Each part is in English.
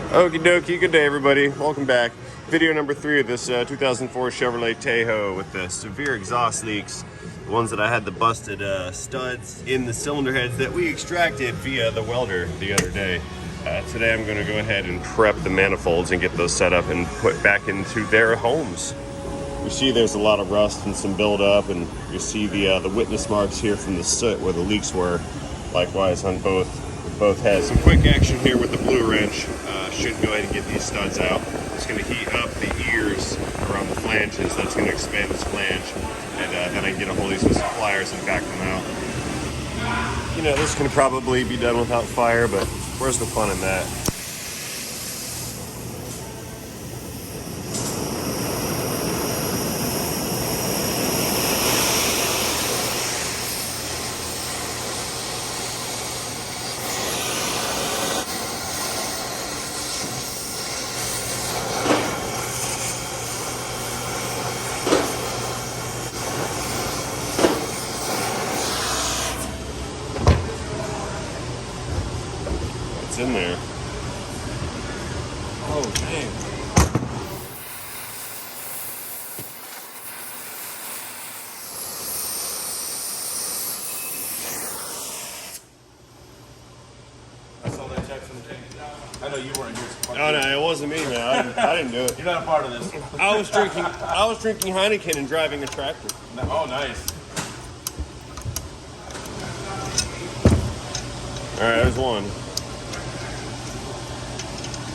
Okie dokie, good day everybody. Welcome back. Video number 3 of this 2004 Chevrolet Tahoe with the severe exhaust leaks. The ones that I had the busted studs in the cylinder heads that we extracted via the welder the other day. Today I'm going to go ahead and prep the manifolds and get those set up and put back into their homes. You see there's a lot of rust and some buildup, and you see the witness marks here from the soot where the leaks were. Likewise on both heads. Some quick action here with the blue wrench. Should go ahead and get these studs out. It's going to heat up the ears around the flanges. That's going to expand this flange, and then I can get a hold of these with some pliers and back them out. You know, this can probably be done without fire, but where's the fun in that? In there. Oh, dang. I saw that check from the tank. I know you weren't here. Oh no, it wasn't me, man. I didn't do it. You're not a part of this. I was drinking Heineken and driving a tractor. Oh, nice. All right, there's one.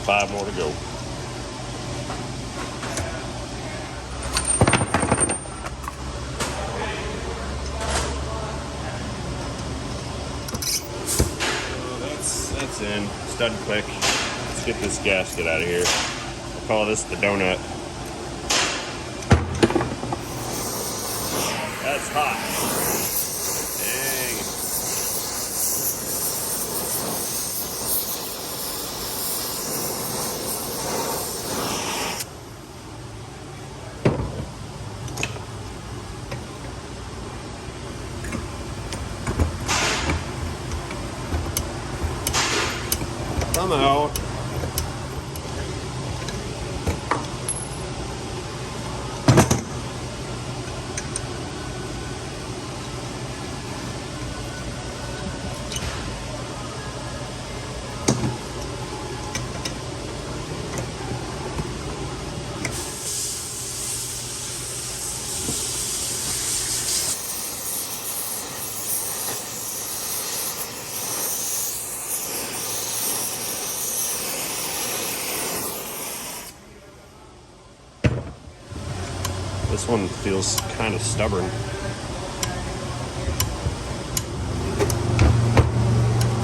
5 more to go. So that's in. Stud click. Let's get this gasket out of here. I'll call this the donut. That's hot. Dang. Somehow. This one feels kind of stubborn.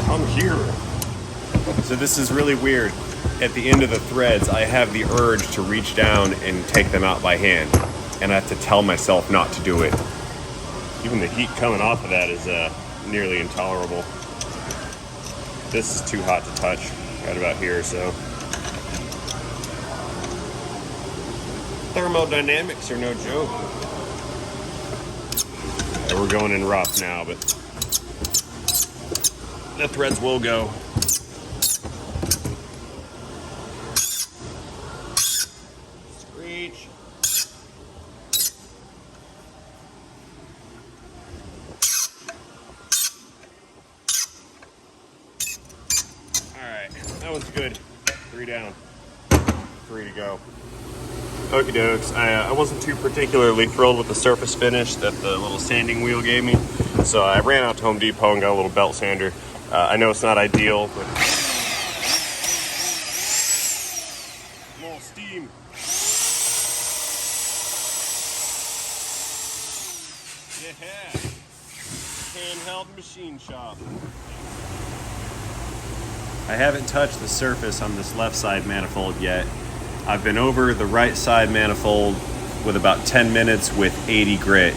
Come here. So this is really weird. At the end of the threads, I have the urge to reach down and take them out by hand. And I have to tell myself not to do it. Even the heat coming off of that is nearly intolerable. This is too hot to touch, right about here, so. Thermodynamics are no joke. Yeah, we're going in rough now, but the threads will go. Screech. All right, that one's good. 3 down, 3 to go. Okie dokes. I wasn't too particularly thrilled with the surface finish that the little sanding wheel gave me, so I ran out to Home Depot and got a little belt sander. I know it's not ideal, but more steam. Yeah, handheld machine shop. I haven't touched the surface on this left side manifold yet. I've been over the right side manifold with about 10 minutes with 80 grit,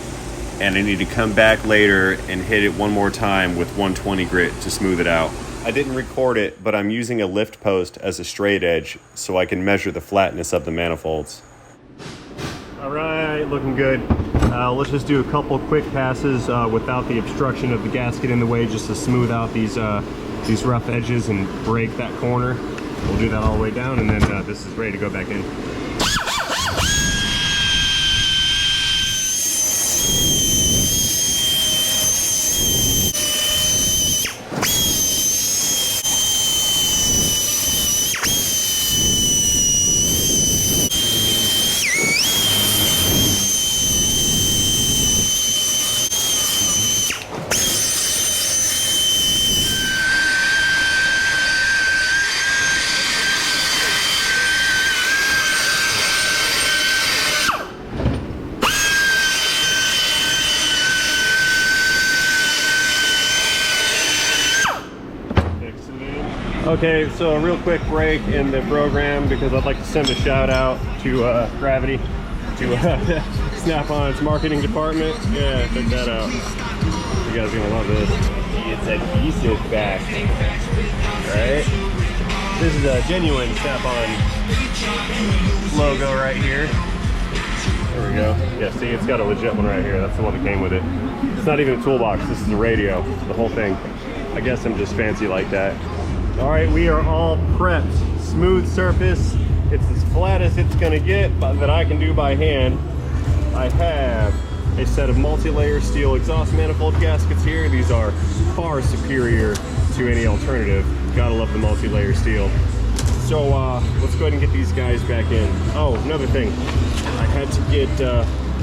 and I need to come back later and hit it one more time with 120 grit to smooth it out. I didn't record it, but I'm using a lift post as a straight edge so I can measure the flatness of the manifolds. All right, looking good. Let's just do a couple quick passes without the obstruction of the gasket in the way, just to smooth out these rough edges and break that corner. We'll do that all the way down, and then this is ready to go back in. Okay, so a real quick break in the program because I'd like to send a shout out to Gravity, to Snap-on's marketing department. Yeah, check that out. You guys are gonna love this. It's adhesive back, right? This is a genuine Snap-on logo right here. There we go. Yeah, see, it's got a legit one right here. That's the one that came with it. It's not even a toolbox. This is a radio, the whole thing. I guess I'm just fancy like that. All right, we are all prepped. Smooth surface. It's as flat as it's gonna get that I can do by hand. I have a set of multi-layer steel exhaust manifold gaskets here. These are far superior to any alternative. Gotta love the multi-layer steel. So let's go ahead and get these guys back in. Oh, another thing. I had to get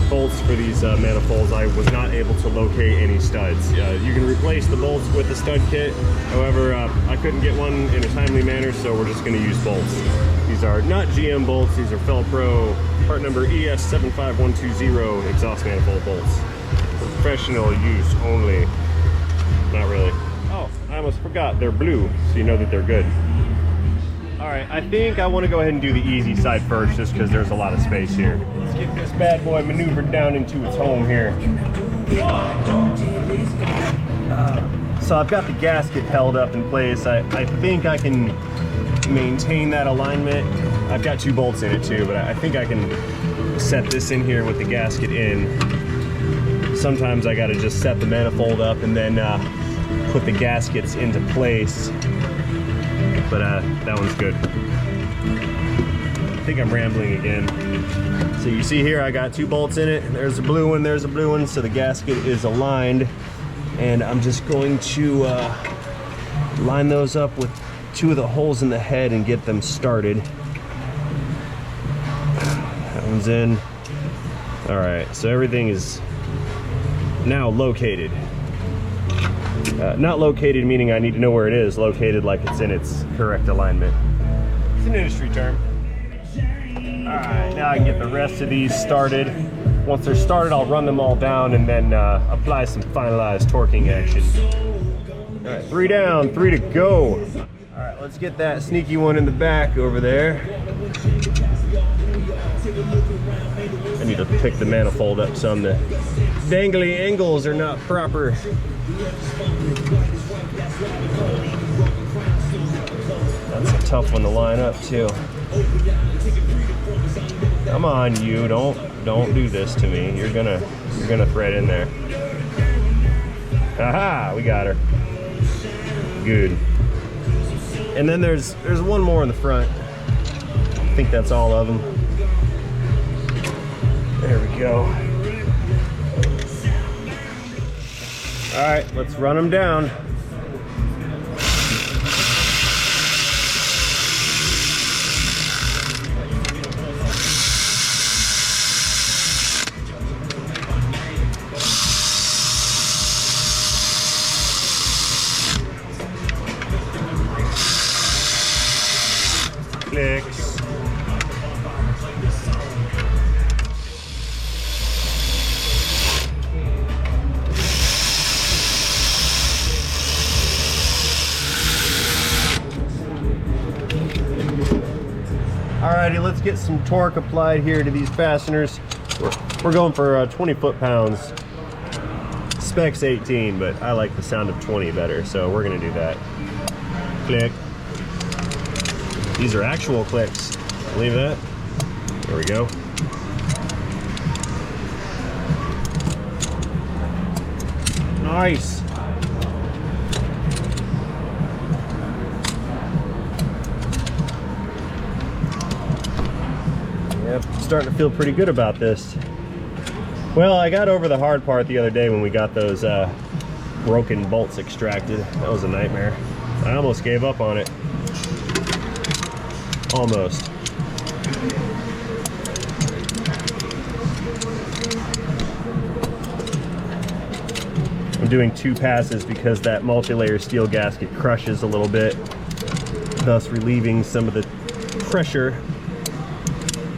bolts for these manifolds. I was not able to locate any studs. You can replace the bolts with the stud kit. However, I couldn't get one in a timely manner, so we're just going to use bolts. These are not GM bolts. These are Felpro part number ES75120 exhaust manifold bolts. Professional use only. Not really. Oh, I almost forgot. They're blue, so you know that they're good. All right, I think I want to go ahead and do the easy side first just because there's a lot of space here. Let's get this bad boy maneuvered down into its home here. So I've got the gasket held up in place. I think I can maintain that alignment. I've got 2 bolts in it too, but I think I can set this in here with the gasket in. Sometimes I got to just set the manifold up and then put the gaskets into place. But that one's good. I think I'm rambling again. So you see here, I got 2 bolts in it. There's a blue one, there's a blue one. So the gasket is aligned. And I'm just going to line those up with 2 of the holes in the head and get them started. That one's in. All right, so everything is now located. Not located meaning I need to know where it is. Located like it's in its correct alignment. It's an industry term. Alright, now I can get the rest of these started. Once they're started, I'll run them all down and then apply some finalized torquing action. Alright, 3 down, 3 to go. Alright, let's get that sneaky one in the back over there. I need to pick the manifold up some. The dangly angles are not proper. That's a tough one to line up too. Come on, you don't do this to me. You're gonna thread in there. Aha, we got her. Good. And then there's one more in the front. I think that's all of them. There we go. All right, let's run them down. Clicks. Alrighty, let's get some torque applied here to these fasteners. We're going for 20 foot-pounds. Specs 18, but I like the sound of 20 better, so we're gonna do that. Click. These are actual clicks. Believe that? There we go. Nice. Yep, starting to feel pretty good about this. Well, I got over the hard part the other day when we got those broken bolts extracted. That was a nightmare. I almost gave up on it. Almost. I'm doing 2 passes because that multi-layer steel gasket crushes a little bit, thus relieving some of the pressure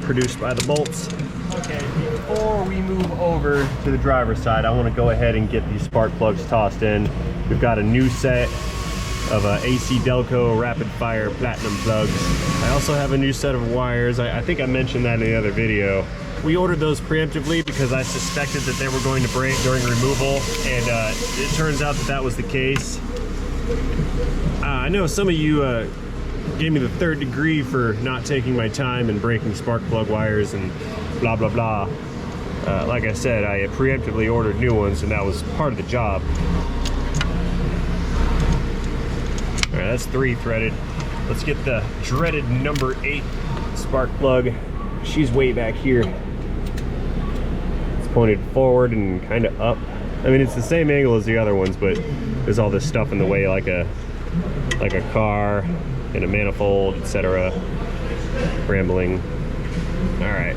produced by the bolts. Okay, before we move over to the driver's side, I want to go ahead and get these spark plugs tossed in. We've got a new set of AC Delco rapid fire platinum plugs. I also have a new set of wires. I think I mentioned that in the other video. We ordered those preemptively because I suspected that they were going to break during removal, and it turns out that that was the case. I know some of you gave me the 3rd degree for not taking my time and breaking spark plug wires and blah blah blah. Like I said, I preemptively ordered new ones, and that was part of the job. All right, that's 3 threaded. Let's get the dreaded number 8 spark plug. She's way back here. It's pointed forward and kind of up. I mean, it's the same angle as the other ones, but there's all this stuff in the way, like a car and a manifold, etc. Rambling. All right.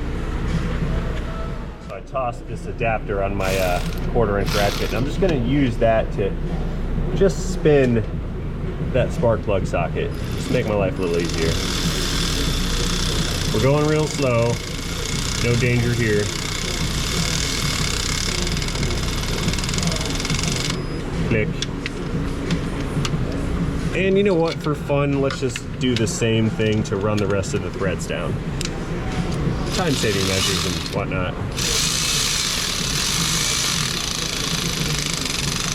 So I tossed this adapter on my 1/4" ratchet, and I'm just going to use that to just spin that spark plug socket. Just make my life a little easier. We're going real slow. No danger here. Click. And you know what, for fun, let's just do the same thing to run the rest of the threads down. Time-saving measures and whatnot.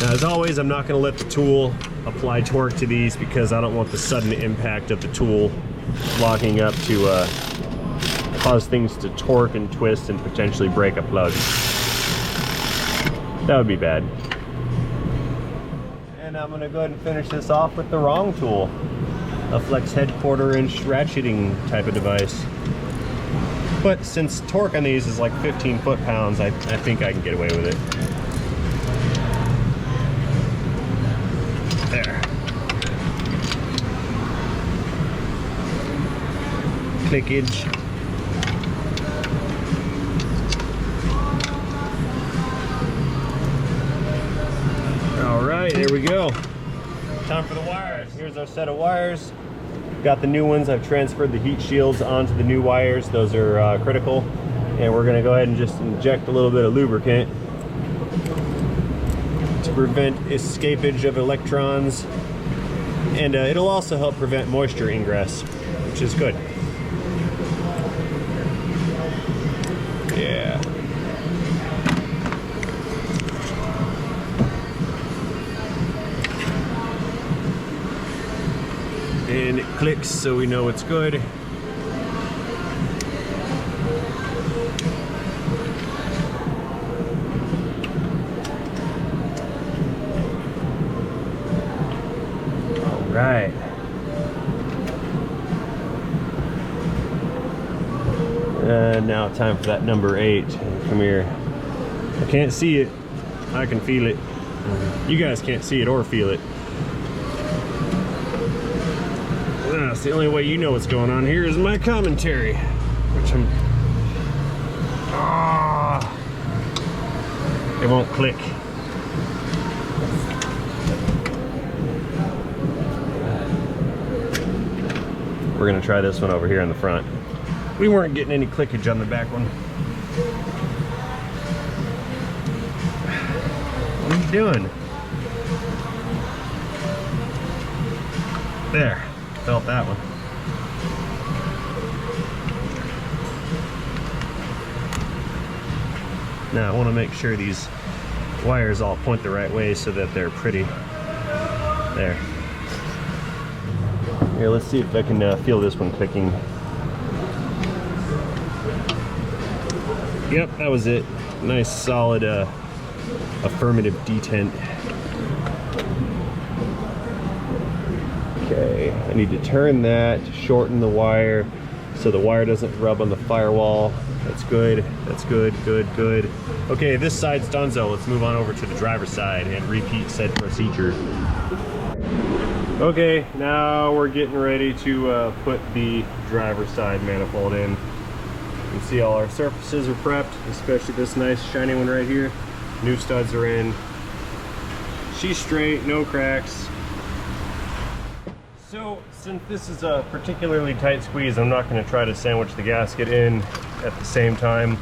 Now, as always, I'm not going to let the tool apply torque to these because I don't want the sudden impact of the tool locking up to cause things to torque and twist and potentially break a plug. That would be bad. And I'm going to go ahead and finish this off with the wrong tool. A flex head 1/4" ratcheting type of device. But since torque on these is like 15 foot-pounds, I think I can get away with it. There. Clickage. All right, there we go. Time for the wires. Here's our set of wires. Got the new ones. I've transferred the heat shields onto the new wires. Those are critical. And we're gonna go ahead and just inject a little bit of lubricant to prevent escapage of electrons. And it'll also help prevent moisture ingress, which is good. Yeah. And it clicks so we know it's good. All right. Now time for that number 8. Come here. I can't see it. I can feel it. You guys can't see it or feel it. That's the only way you know what's going on here is my commentary, which I'm... it won't click. We're gonna try this one over here in the front. We weren't getting any clickage on the back one. What are you doing? There. Felt that one. Now I want to make sure these wires all point the right way so that they're pretty. There. Here, let's see if I can feel this one clicking. Yep, that was it. Nice solid affirmative detent. Okay, I need to turn that to shorten the wire so the wire doesn't rub on the firewall. That's good. That's good. Good. Okay, this side's done, so let's move on over to the driver's side and repeat said procedure. Okay, now we're getting ready to put the driver's side manifold in. You can see all our surfaces are prepped, especially this nice shiny one right here. New studs are in. She's straight, no cracks. So, since this is a particularly tight squeeze, I'm not going to try to sandwich the gasket in at the same time.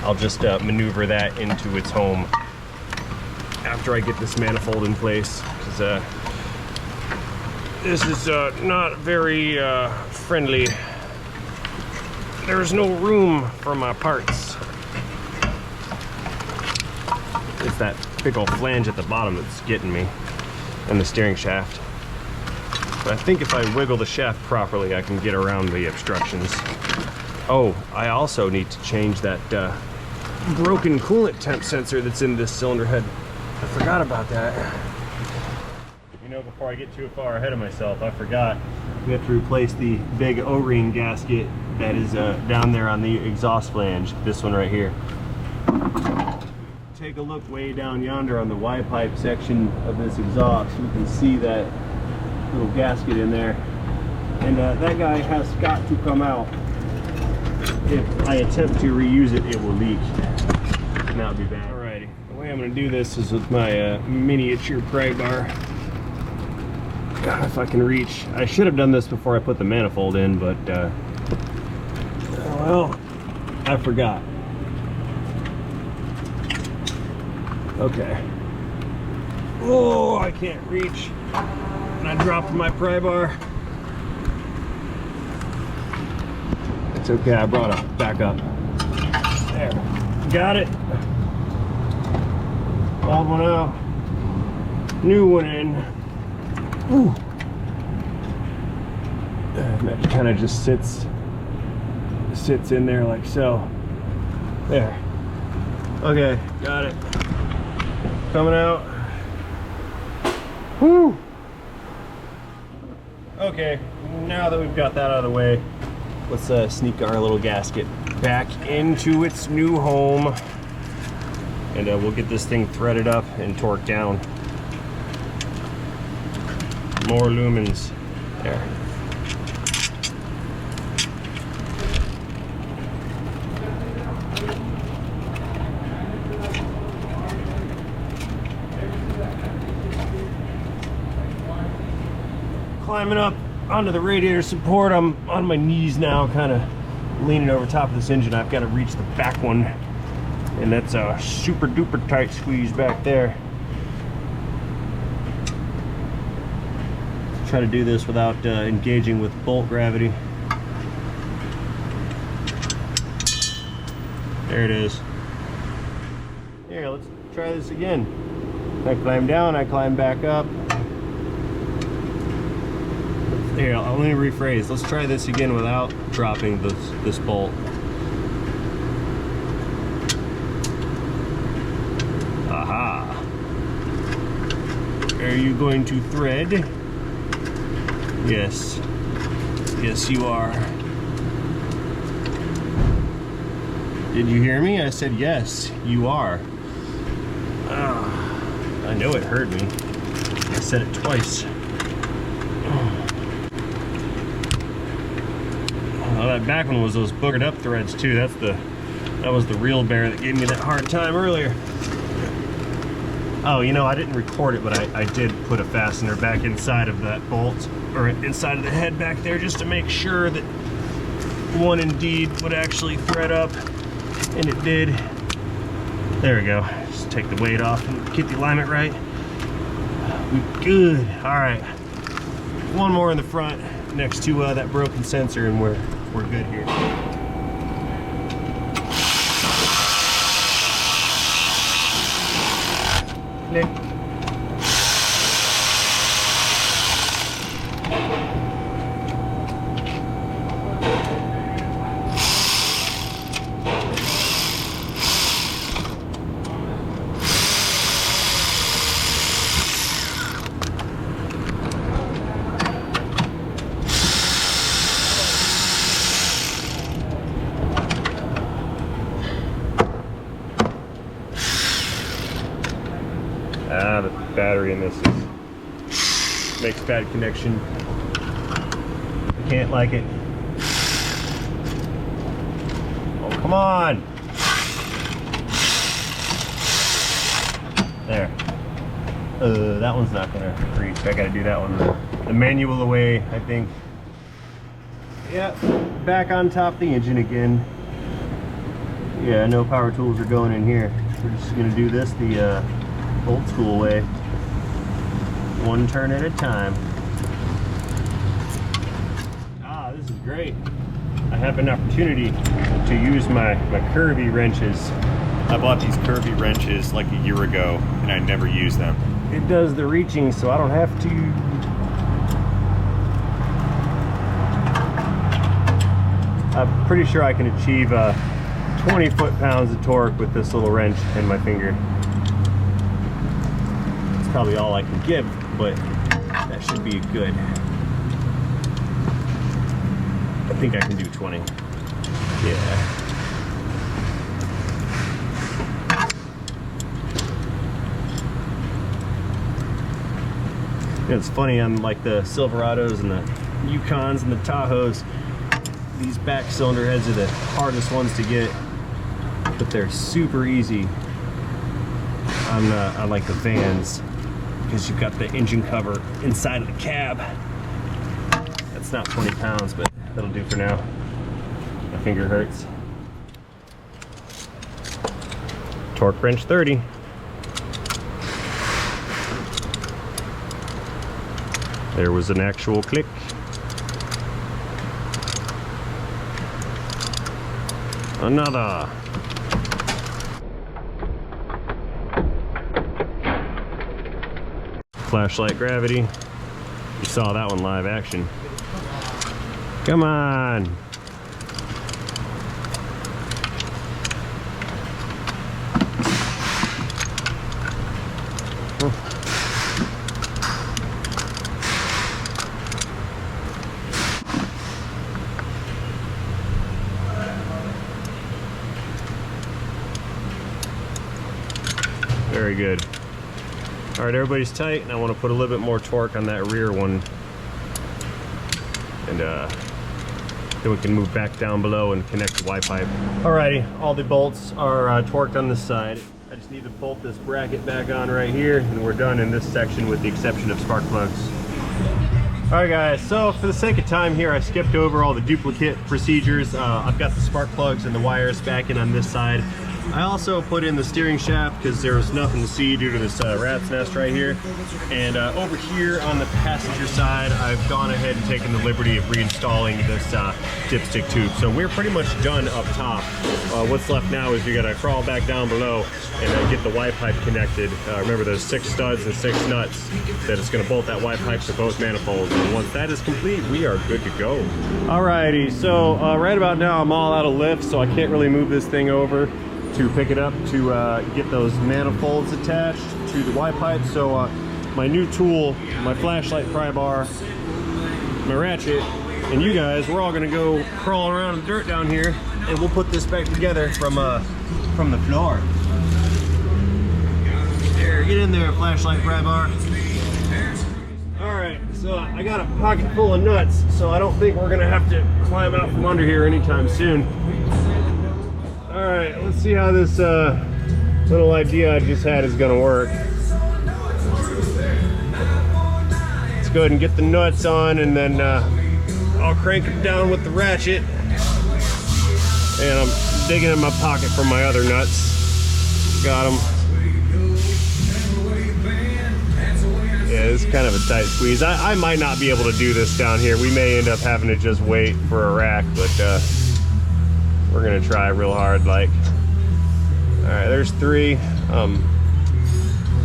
I'll just maneuver that into its home after I get this manifold in place, because this is not very friendly. There's no room for my parts. It's that big old flange at the bottom that's getting me, and the steering shaft. But I think if I wiggle the shaft properly, I can get around the obstructions. Oh, I also need to change that broken coolant temp sensor that's in this cylinder head. I forgot about that. You know, before I get too far ahead of myself, I forgot we have to replace the big O-ring gasket that is down there on the exhaust flange. This one right here. Take a look way down yonder on the Y-pipe section of this exhaust. You can see that little gasket in there, and that guy has got to come out. If I attempt to reuse it, it will leak, and that would be bad. Alrighty, the way I'm going to do this is with my miniature pry bar. God, if I can reach. I should have done this before I put the manifold in, but well, I forgot. Okay. Oh, I can't reach. And I dropped my pry bar. It's okay, I brought it back up. There. Got it. Old one out. New one in. Ooh. And that kind of just sits in there like so. There. Okay, got it. Coming out. Woo! Okay, now that we've got that out of the way, let's sneak our little gasket back into its new home, and we'll get this thing threaded up and torqued down. More lumens. There. Climbing up onto the radiator support. I'm on my knees now, kind of leaning over top of this engine. I've got to reach the back one, and that's a super duper tight squeeze back there. Try to do this without engaging with bolt gravity. There it is. Here, let's try this again. I climb down, I climb back up. Here, let me rephrase. Let's try this again without dropping this bolt. Aha. Are you going to thread? Yes. Yes, you are. Did you hear me? I said yes, you are. I know it heard me. I said it twice. Oh, that back one was those boogered up threads too. That was the real bear that gave me that hard time earlier. Oh, you know, I didn't record it, but I did put a fastener back inside of that bolt, or inside of the head back there, just to make sure that one indeed would actually thread up, and it did. There we go. Just take the weight off and get the alignment right. We good. All right. One more in the front next to that broken sensor, and we're good here. Nick. battery in this makes bad connection. I can't like it. Oh, come on! There. That one's not gonna reach. I gotta do that one the manual away, I think. Yeah, back on top of the engine again. Yeah, no power tools are going in here. We're just gonna do this the old school way. One turn at a time. Ah, this is great. I have an opportunity to use my curvy wrenches. I bought these curvy wrenches like a year ago and I never use them. It does the reaching so I don't have to. I'm pretty sure I can achieve 20 foot-pounds of torque with this little wrench in my finger. It's probably all I can give, but that should be good. I think I can do 20. Yeah. It's funny on like the Silverados and the Yukons and the Tahoes, these back cylinder heads are the hardest ones to get, but they're super easy on like the vans because you've got the engine cover inside of the cab. That's not 20 pounds, but that'll do for now. My finger hurts. Torque wrench 30. There was an actual click. Another. Flashlight gravity. You saw that one live action. Come on. Very good. All right, everybody's tight, and I want to put a little bit more torque on that rear one, and then we can move back down below and connect the Y pipe. Alrighty, all the bolts are torqued on this side. I just need to bolt this bracket back on right here, and we're done in this section with the exception of spark plugs. Alright guys, so for the sake of time here, I skipped over all the duplicate procedures. I've got the spark plugs and the wires back in on this side. I also put in the steering shaft because there was nothing to see due to this rat's nest right here. And over here on the passenger side, I've gone ahead and taken the liberty of reinstalling this dipstick tube. So we're pretty much done up top. What's left now is we gotta crawl back down below and get the Y pipe connected. Remember, there's 6 studs and 6 nuts that is gonna bolt that Y pipe to both manifolds. And once that is complete, we are good to go. Alrighty, so right about now I'm all out of lift, so I can't really move this thing over to pick it up to get those manifolds attached to the Y pipe. So my new tool, my flashlight pry bar, my ratchet, and you guys, we're all gonna go crawling around in the dirt down here, and we'll put this back together from the floor. There, get in there, flashlight pry bar. All right, so I got a pocket full of nuts, so I don't think we're gonna have to climb out from under here anytime soon. All right, let's see how this little idea I just had is gonna work. Let's go ahead and get the nuts on, and then I'll crank them down with the ratchet. And I'm digging in my pocket for my other nuts. Got them. Yeah, this is kind of a tight squeeze. I might not be able to do this down here. We may end up having to just wait for a rack, but we're gonna try real hard. Like, all right, there's 3.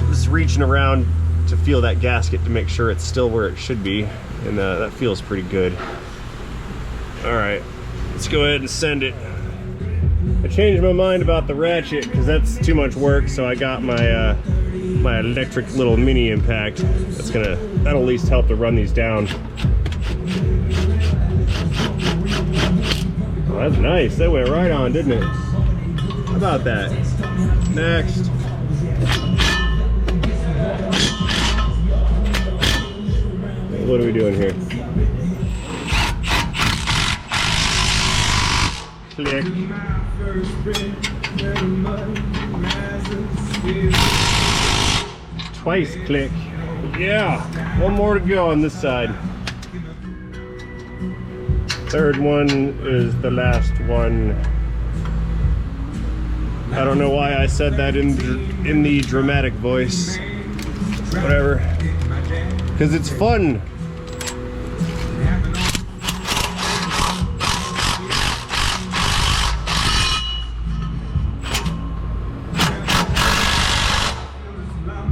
Just reaching around to feel that gasket to make sure it's still where it should be, and that feels pretty good. All right, let's go ahead and send it. I changed my mind about the ratchet because that's too much work, so I got my my electric little mini impact. That'll at least help to run these down. Oh, that's nice. That went right on, didn't it? How about that? Next. What are we doing here? Click. Twice click. Yeah, one more to go on this side. Third one is the last one. I don't know why I said that in the dramatic voice. Whatever. Because it's fun.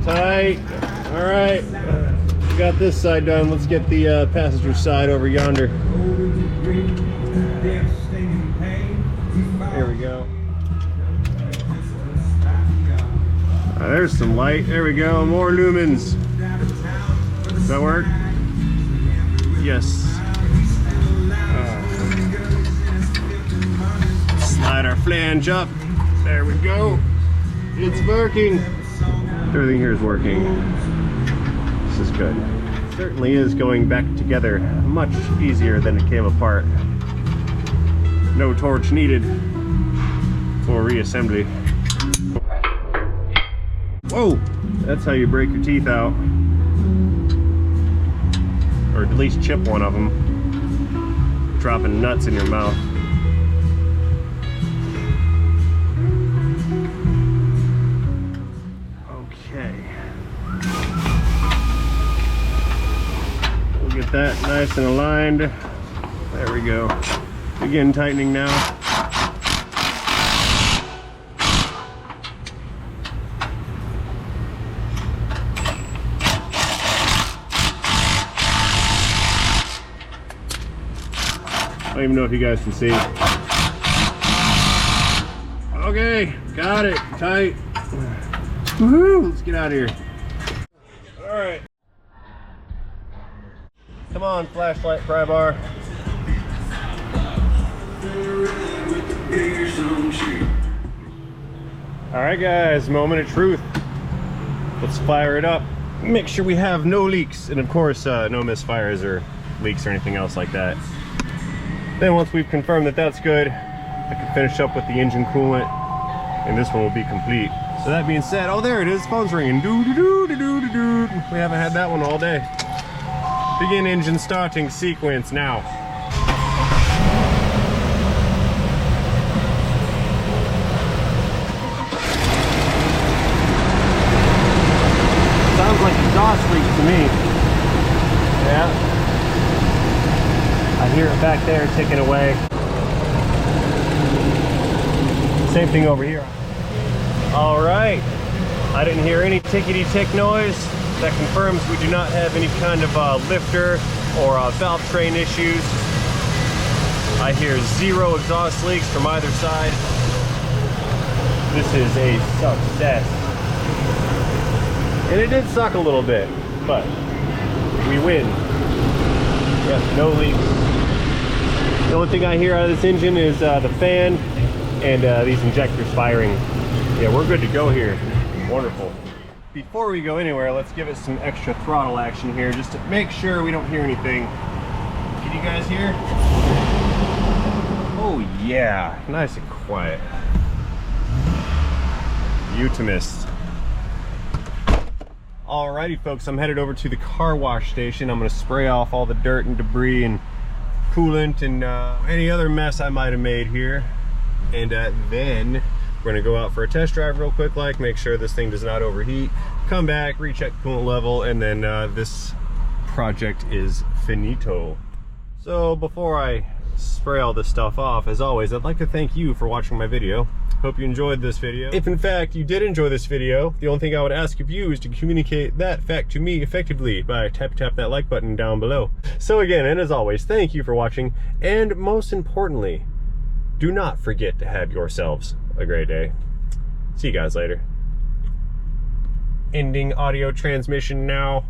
Tight. All right. We got this side done. Let's get the passenger side over yonder. There we go. There's some light. There we go. More lumens. Does that work? Yes. Slide our flange up. There we go. It's working. Everything here is working. This is good. It certainly is going back together much easier than it came apart. No torch needed for reassembly. Whoa! That's how you break your teeth out. Or at least chip one of them. Dropping nuts in your mouth. Okay. We'll get that nice and aligned. There we go. Begin tightening now. I don't even know if you guys can see. Okay, got it, tight. Woohoo, let's get out of here. All right. Come on, flashlight, pry bar. All right, guys, moment of truth. Let's fire it up. Make sure we have no leaks, and of course, no misfires or leaks or anything else like that. Then once we've confirmed that that's good, I can finish up with the engine coolant, and this one will be complete. So that being said, oh, there it is, phone's ringing. Doo-doo-doo-doo-doo-doo. We haven't had that one all day. Begin engine starting sequence now. Sounds like exhaust leak to me. Yeah. I hear it back there ticking away. Same thing over here. All right. I didn't hear any tickety-tick noise. That confirms we do not have any kind of lifter or valve train issues. I hear zero exhaust leaks from either side. This is a success. And it did suck a little bit, but we win. Yes, no leaks. The only thing I hear out of this engine is the fan and these injectors firing. Yeah, we're good to go here. Wonderful. Before we go anywhere, let's give it some extra throttle action here just to make sure we don't hear anything. Can you guys hear? Oh yeah, nice and quiet. Eutimist. Alrighty folks, I'm headed over to the car wash station. I'm gonna spray off all the dirt and debris and coolant and any other mess I might have made here. And then we're gonna go out for a test drive real quick, like make sure this thing does not overheat, come back, recheck the coolant level, and then this project is finito. So before I spray all this stuff off, as always, I'd like to thank you for watching my video. Hope you enjoyed this video. If in fact you did enjoy this video, the only thing I would ask of you is to communicate that fact to me effectively by tap that like button down below. So again, and as always, thank you for watching, and most importantly, do not forget to have yourselves a great day. See you guys later. Ending audio transmission now.